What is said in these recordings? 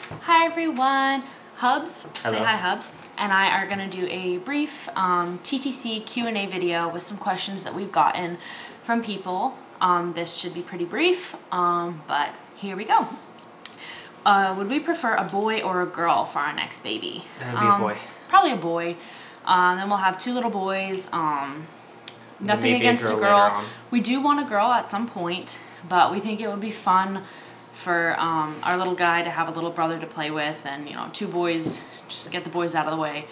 Hi everyone, Hubs, Hello. say hi Hubs, and I are going to do a brief TTC Q&A video with some questions that we've gotten from people. This should be pretty brief, but here we go. Would we prefer a boy or a girl for our next baby? That would be a boy. Probably a boy. Then we'll have 2 little boys. Nothing Maybe against a later girl. on. We do want a girl at some point, but we think it would be fun for our little guy to have a little brother to play with, and 2 boys, just get the boys out of the way.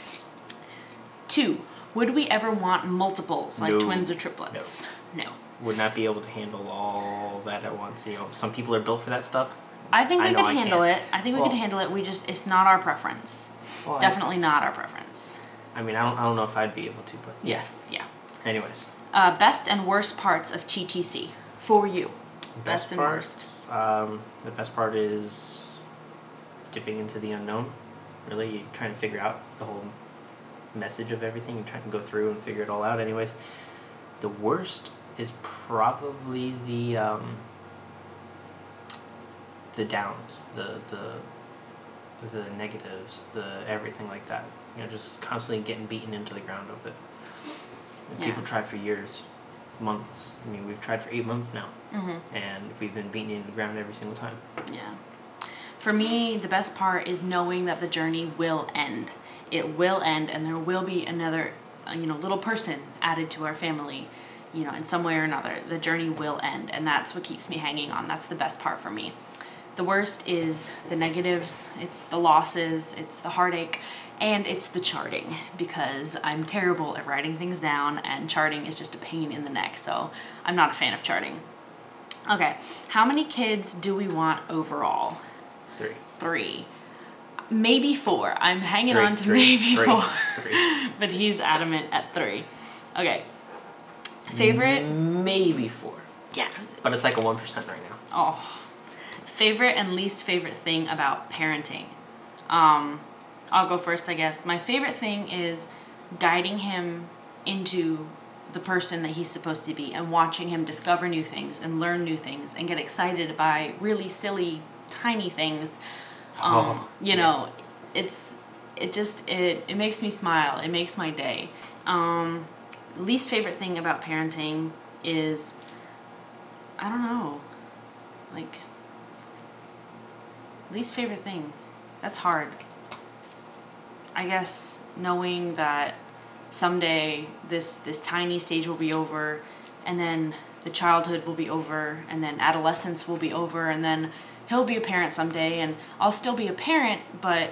2, would we ever want multiples, like No. twins or triplets? No. Would not be able to handle all that at once. Some people are built for that stuff. I think we know could I handle can't. it. I think we could handle it. It's not our preference. Well, Definitely not our preference. I don't know if I'd be able to, but Yes, yeah. anyways. Best and worst parts of TTC for you. Best and worst. The best part is dipping into the unknown. Really trying to figure out the whole message of everything and trying to go through and figure it all out. Anyways, the worst is probably the downs, the negatives, the everything like that. Just constantly getting beaten into the ground of it. And Yeah. people try for years, months. I mean, we've tried for 8 months now, Mm-hmm. and we've been beaten into the ground every single time. Yeah. For me, the best part is knowing that the journey will end. It will end, and there will be another, little person added to our family, in some way or another. The journey will end, and that's what keeps me hanging on. That's the best part for me. The worst is the negatives. It's the losses. It's the heartache. And it's the charting, because I'm terrible at writing things down, and charting is just a pain in the neck, so I'm not a fan of charting. Okay, how many kids do we want overall? 3. 3. Maybe 4. I'm hanging Three, on to three, maybe three, 4. 3. But he's adamant at 3. Okay. Favorite? Maybe 4. Yeah. But it's like a 1% right now. Oh. Favorite and least favorite thing about parenting? I'll go first, I guess. My favorite thing is guiding him into the person that he's supposed to be, and watching him discover new things and learn new things and get excited by really silly, tiny things. Yes. It makes me smile. It makes my day. Least favorite thing about parenting is, I don't know, like, least favorite thing. That's hard. I guess knowing that someday this tiny stage will be over, and then the childhood will be over, and then adolescence will be over, and then he'll be a parent someday, and I'll still be a parent, but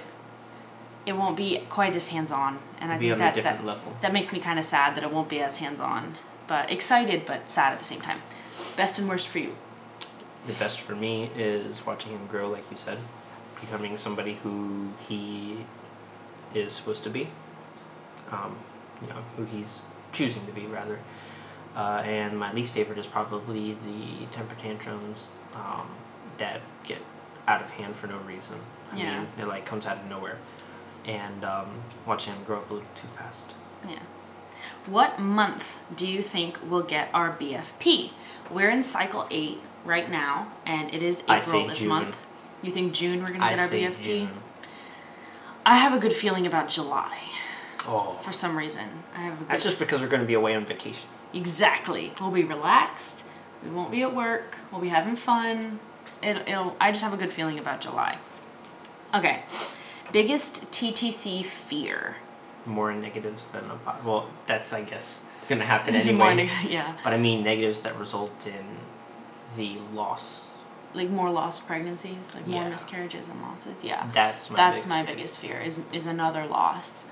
it won't be quite as hands-on. And I think on a different level. That makes me kind of sad that it won't be as hands-on, but excited but sad at the same time. Best and worst for you? The best for me is watching him grow, like you said, becoming somebody who he is supposed to be, who he's choosing to be, rather. And my least favorite is probably the temper tantrums that get out of hand for no reason. I mean, it comes out of nowhere. And watching him grow up a little too fast. Yeah. What month do you think we'll get our BFP? We're in cycle 8 right now, and it is April this June. month. You think June we're going to get our BFP? June. I have a good feeling about July. Oh. For some reason. That's just because we're going to be away on vacation. Exactly. We'll be relaxed. We won't be at work. We'll be having fun. I just have a good feeling about July. Okay. Biggest TTC fear? More negatives than a positive. Well, that's, I guess, going to happen This is anyways. yeah. But I mean negatives that result in the loss. Like more lost pregnancies, like more Yeah. miscarriages and losses. Yeah. That's my biggest fear is another loss.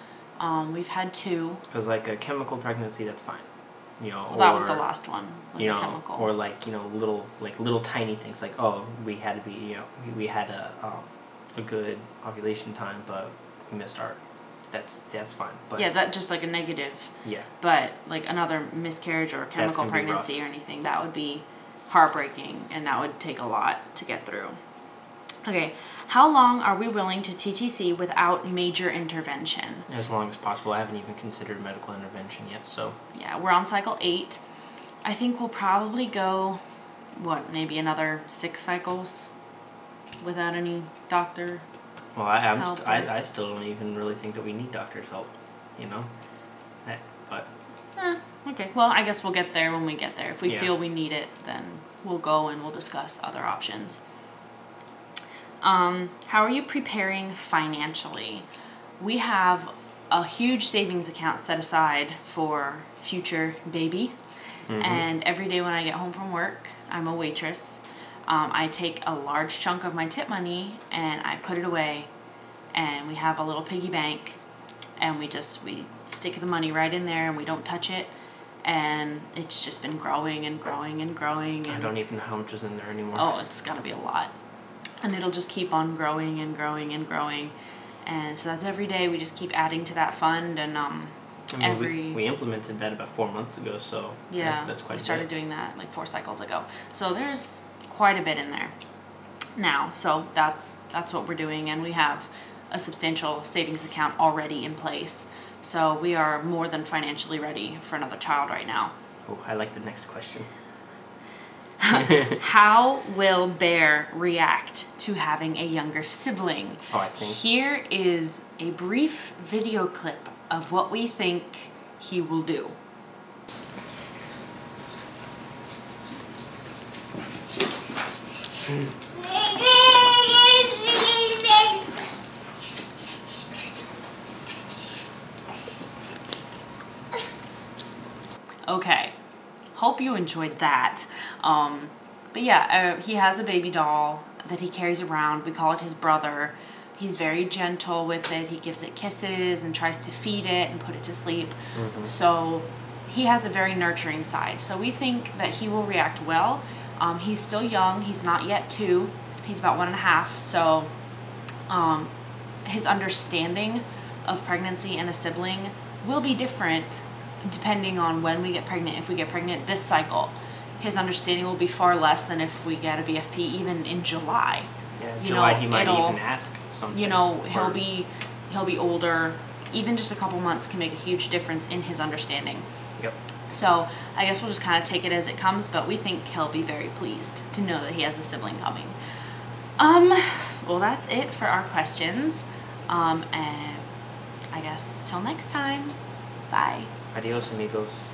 We've had 2. Because like a chemical pregnancy, that's fine. Well, that was the last one. Was a chemical. Or little tiny things like, oh, we had to be we had a good ovulation time, but we missed our. That's fine. But yeah, that just like a negative. Yeah. But like another miscarriage or chemical pregnancy or anything, that would be heartbreaking, and that would take a lot to get through. Okay, how long are we willing to TTC without major intervention? As long as possible. I haven't even considered medical intervention yet, so. Yeah, we're on cycle 8. I think we'll probably go, maybe another 6 cycles without any doctor Well, help. I still don't even really think that we need doctor's help, you know? But... Okay, well, I guess we'll get there when we get there. If we Yeah. feel we need it, then we'll go and we'll discuss other options. How are you preparing financially? We have a huge savings account set aside for future baby. And every day when I get home from work, I'm a waitress. I take a large chunk of my tip money and I put it away, and we have a little piggy bank, and we stick the money right in there and we don't touch it, and it's just been growing and growing and growing. And I don't even know how much is in there anymore. oh, it's got to be a lot, and it'll just keep on growing and growing and growing, and so that's every day we just keep adding to that fund. And I mean, we implemented that about 4 months ago, so yeah, that's quite we started doing that like 4 cycles ago. So there's quite a bit in there now. So that's what we're doing, and we have a substantial savings account already in place. So we are more than financially ready for another child right now. Oh, I like the next question. How will Bear react to having a younger sibling? Oh, I think. Here is a brief video clip of what we think he will do. Okay, hope you enjoyed that. But yeah, he has a baby doll that he carries around. We call it his brother. He's very gentle with it. He gives it kisses and tries to feed it and put it to sleep. So he has a very nurturing side. So we think that he will react well. He's still young. He's not yet 2. He's about 1.5. So his understanding of pregnancy and a sibling will be different depending on when we get pregnant. If we get pregnant this cycle, his understanding will be far less than if we get a BFP even in July. Yeah, July he might even ask something. You know, he'll be older. Even just a couple months can make a huge difference in his understanding. Yep. So I guess we'll just kind of take it as it comes, but we think he'll be very pleased to know that he has a sibling coming. Well, that's it for our questions. And I guess till next time. Bye. Adios, amigos.